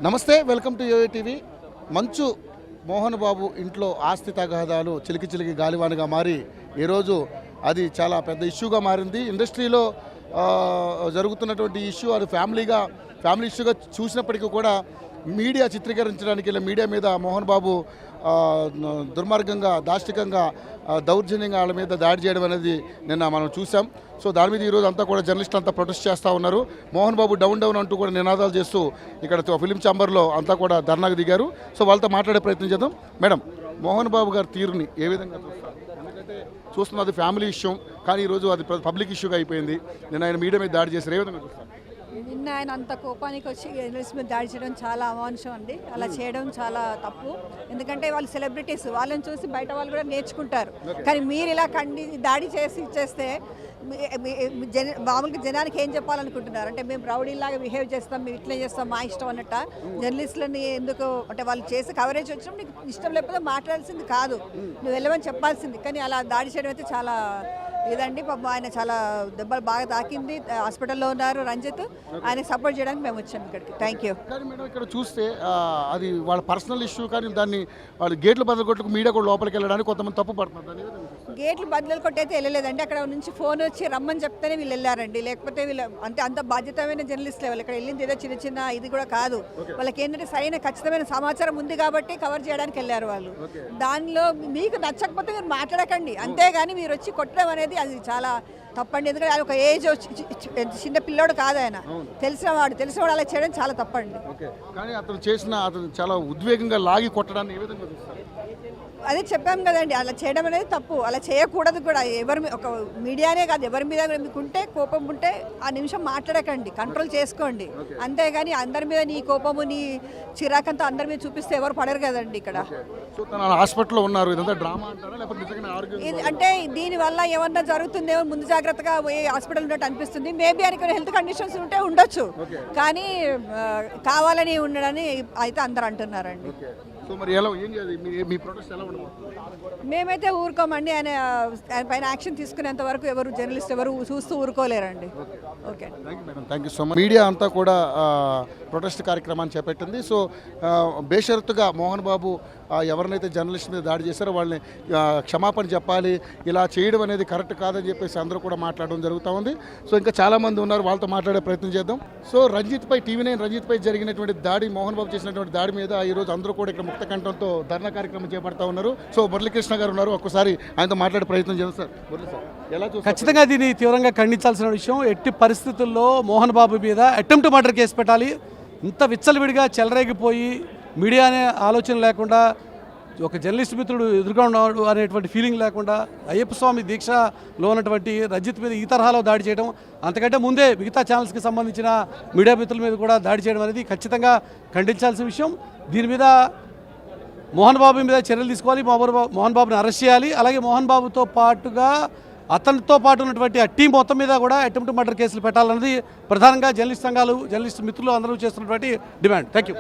నమస్తే, welcome to yo-yo TV. మంచు మోహన్ బాబు ఇంట్లో ఆస్తి తగాదాలు చిలికి గాలివానగా మారి ఈరోజు అది చాలా పెద్ద ఇష్యూగా మారింది. ఇండస్ట్రీలో జరుగుతున్నటువంటి ఇష్యూ అది ఫ్యామిలీ ఇష్యూగా చూసినప్పటికీ కూడా మీడియా చిత్రీకరించడానికి ఇలా మీడియా మీద మోహన్ బాబు దుర్మార్గంగా దాష్టికంగా దౌర్జన్యంగా వాళ్ళ మీద దాడి చేయడం అనేది నిన్న మనం చూసాం. సో దాని మీద ఈరోజు అంతా కూడా జర్నలిస్టులు అంతా ప్రొటెస్ట్ చేస్తూ ఉన్నారు. మోహన్ బాబు డౌన్ అంటూ కూడా నినాదాలు చేస్తూ ఇక్కడ ఫిలిం ఛాంబర్లో అంతా కూడా ధర్నాకు దిగారు. సో వాళ్ళతో మాట్లాడే ప్రయత్నం చేద్దాం. మేడం, మోహన్ బాబు గారి తీరుని ఏ విధంగా చూస్తారు? ఎందుకంటే చూస్తున్నది ఫ్యామిలీ ఇష్యూ, కానీ ఈరోజు అది పబ్లిక్ ఇష్యూగా అయిపోయింది. నేను ఆయన మీడియా మీద దాడి చేశారు, ఏ విధంగా చూస్తారు? నిన్న ఆయన అంత కోపానికి వచ్చి జర్నలిస్ట్ మీద దాడి చేయడం చాలా అమానుషం అండి. అలా చేయడం చాలా తప్పు. ఎందుకంటే వాళ్ళు సెలబ్రిటీస్, వాళ్ళని చూసి బయట వాళ్ళు కూడా నేర్చుకుంటారు. కానీ మీరు ఇలా దాడి చేసి ఇచ్చేస్తే మామూలుగా జనానికి ఏం చెప్పాలనుకుంటున్నారు? అంటే మేము రౌడీలాగా బిహేవ్ చేస్తాం, మేము ఇట్లా చేస్తాం, మా ఇష్టం అన్నట్ట. జర్నలిస్టులని ఎందుకు అంటే వాళ్ళు చేసి కవరేజ్ వచ్చినప్పుడు నీకు ఇష్టం లేకపోతే మాట్లాడాల్సింది కాదు, నువ్వు వెళ్ళమని చెప్పాల్సింది. కానీ అలా దాడి చేయడం అయితే చాలా ఇదండి. పాపం ఆయన చాలా దెబ్బలు బాగా తాకింది, హాస్పిటల్లో ఉన్నారు రంజిత్. ఆయన సపోర్ట్ చేయడానికి మేము వచ్చాము ఇక్కడికి. Thank you. కానీ మేడం, ఇక్కడ చూస్తే అది వాళ్ళ పర్సనల్ ఇష్యూ, కానీ దాన్ని వాళ్ళు గేట్లు బదులు కొట్టుకు మీడియా కూడా లోపలికి వెళ్ళడానికి కొంతమంది తప్పు పడుతున్నారు. గేట్లు బదులు కొట్టయితే వెళ్ళలేదండి. అక్కడ నుంచి ఫోన్ వచ్చి రమ్మని చెప్తేనే వీళ్ళు వెళ్ళారండి. లేకపోతే వీళ్ళు అంటే అంత బాధ్యతమైన జర్నలిస్ట్ లెవెల్ ఇక్కడ వెళ్ళింది ఏదో చిన్న ఇది కూడా కాదు. వాళ్ళకి ఏంటంటే సరైన ఖచ్చితమైన సమాచారం ఉంది కాబట్టి కవర్ చేయడానికి వెళ్ళారు వాళ్ళు. దానిలో మీకు నచ్చకపోతే మీరు మాట్లాడకండి, అంతేగాని మీరు వచ్చి కొట్టడం అనేది అది చాలా తప్పండి. ఎందుకంటే అది ఒక ఏజ్ చిన్న పిల్లోడు కాదు, ఆయన తెలిసినవాడు అలా చేయడం చాలా తప్పండి. కానీ అతను చాలా ఉద్వేగంగా లాగి కొట్టడాన్ని ఏ విధంగా చూస్తారు? అదే చెప్పాం కదండి, అలా చేయడం అనేది తప్పు. అలా చేయకూడదు కూడా. ఒక మీడియానే కాదు, ఎవరి మీద మీకుంటే కోపం ఉంటే ఆ నిమిషం మాట్లాడకండి, కంట్రోల్ చేసుకోండి. అంతేగాని అందరి మీద నీ కోపము నీ చిరాకంతా అందరి మీద చూపిస్తే ఎవరు పడరు కదండి ఇక్కడ. హాస్పిటల్లో ఉన్నారు, అంటే దీనివల్ల ఏమన్నా జరుగుతుందేమో ముందు జాగ్రత్తగా పోయి హాస్పిటల్ ఉన్నట్టు అనిపిస్తుంది. మేబీ ఆయనకి హెల్త్ కండిషన్స్ ఉంటే ఉండొచ్చు, కానీ కావాలని ఉండడని అయితే అందరు అంటున్నారండి. మేమైతే ఊరుకోమండి. ఆయన పైన యాక్షన్ తీసుకునేంత వరకు ఎవరు జర్నలిస్ట్ ఎవరు చూస్తూ ఊరుకోలేరండి. Okay, thank you so much. Media అంతా కూడా ప్రొటెస్ట్ కార్యక్రమాన్ని చేపట్టింది. సో బేషరతుగా మోహన్ బాబు ఎవరినైతే జర్నలిస్ట్ మీద దాడి చేశారో వాళ్ళని క్షమాపణ చెప్పాలి, ఇలా చేయడం అనేది కరెక్ట్ కాదని చెప్పేసి అందరూ కూడా మాట్లాడడం జరుగుతూ ఉంది. సో ఇంకా చాలామంది ఉన్నారు, వాళ్ళతో మాట్లాడే ప్రయత్నం చేద్దాం. సో రంజిత్ పై జరిగినటువంటి దాడి, మోహన్ బాబు చేసినటువంటి దాడి మీద ఈరోజు అందరూ కూడా ఇక్కడ ముక్త కంఠంతో ధర్నా కార్యక్రమం చేపడతా ఉన్నారు. సో మురళీకృష్ణ గారు ఉన్నారు, ఒక్కసారి ఆయనతో మాట్లాడే ప్రయత్నం చేద్దాం. సార్, ఎలా ఖచ్చితంగా దీన్ని తీవ్రంగా ఖండించాల్సిన విషయం. ఎట్టి పరిస్థితుల్లో మోహన్ బాబు మీద అటెంప్ట్ మర్డర్ కేసు పెట్టాలి. ఇంత విచ్చలవిడిగా చెలరేగిపోయి మీడియా అనే ఆలోచన లేకుండా, ఒక జర్నలిస్ట్ మిత్రుడు ఎదురుగా ఉన్నాడు అనేటువంటి ఫీలింగ్ లేకుండా, అయ్యప్ప స్వామి దీక్షలో ఉన్నటువంటి రంజిత్ మీద ఈ తరహాలో దాడి చేయడం, అంతకంటే ముందే మిగతా ఛానల్స్కి సంబంధించిన మీడియా మిత్రుల మీద కూడా దాడి చేయడం అనేది ఖచ్చితంగా ఖండించాల్సిన విషయం. దీని మీద మోహన్ బాబు మీద చర్యలు తీసుకోవాలి, మోహన్ బాబుని అరెస్ట్ చేయాలి. అలాగే మోహన్ బాబుతో పాటుగా అతనితో పాటు ఉన్నటువంటి ఆ టీం మొత్తం మీద కూడా అటెంప్ట్ మర్డర్ కేసులు పెట్టాలన్నది ప్రధానంగా జర్నలిస్ట్ సంఘాలు, జర్నలిస్ట్ మిత్రులు అందరూ చేస్తున్నటువంటి డిమాండ్. Thank you.